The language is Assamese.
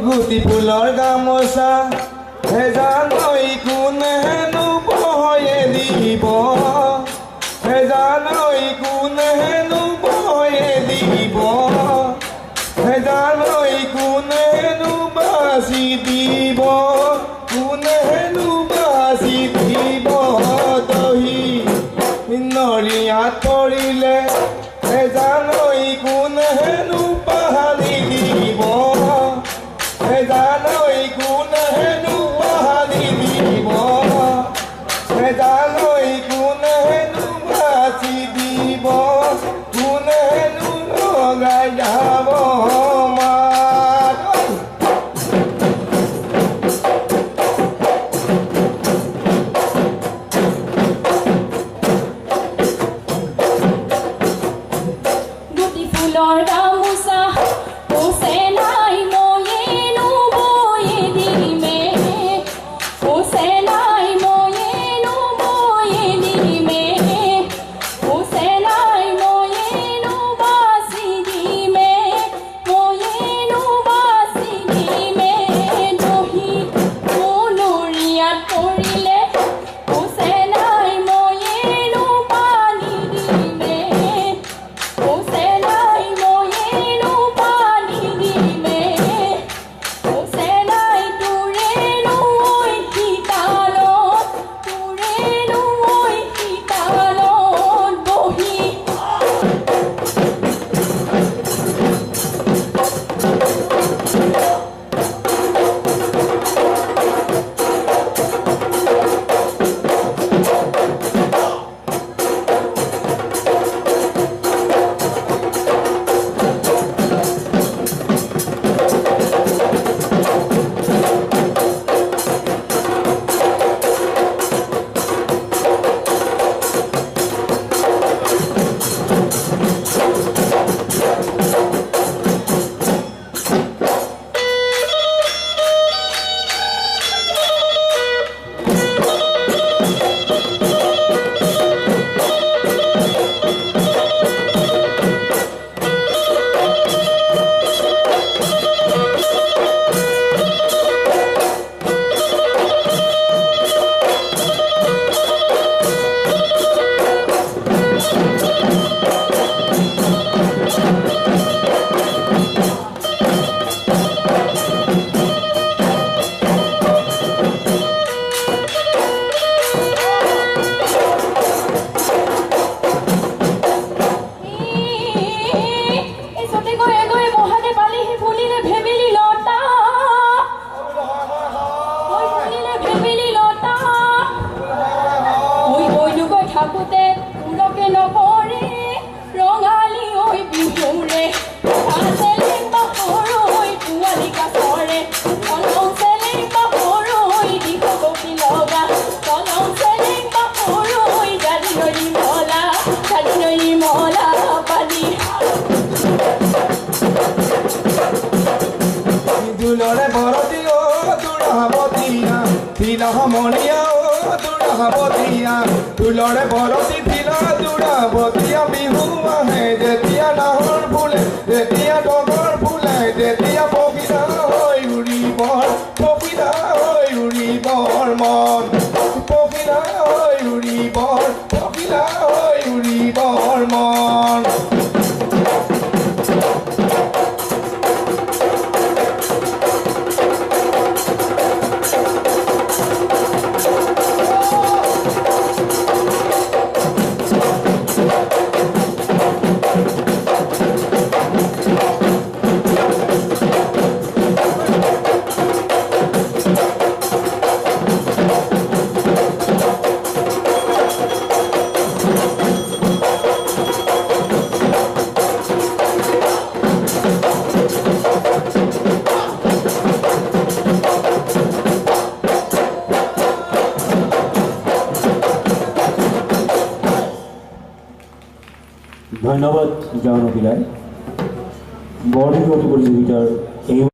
গুটি ফুলৰ গামোচা হেজানৈ কোনেনো বয়ে দিব হেজানৈ কোনেনো বয়ে দিব হেজানৈ কোনেনো বাচি দিব কোনেনো বাচি দিব দহি নৰিয়াত পৰিলে হেজানৈ কোনেনো পাহালি দিব হেজানৈ কোনেনো পাহালি দিব হেজানৈ কোনেনো বাচি দিব কোনেনো লগাই যাব মাত গুটি ফুলৰ গামোচা নাই ময়েনো বৈ দুৰাবতিয়া তিলা মনিয়া ও দুৰাবতিয়া তুলৰে বৰতি তিলা দুৰাবতিয়া বিহু আহে যেতিয়া নাহৰ ফুলে যেতিয়া ডগৰ ফুলে তেতিয়া পখিলা হৈ উৰিবৰ পখিলা হৈ উৰিবৰ মন পখিলা হৈ উৰিবৰ পখিলা হৈ উৰিবৰ মন ধন্যবাদ জানো পিলাই বৰদিন প্ৰতিযোগিতাৰ এই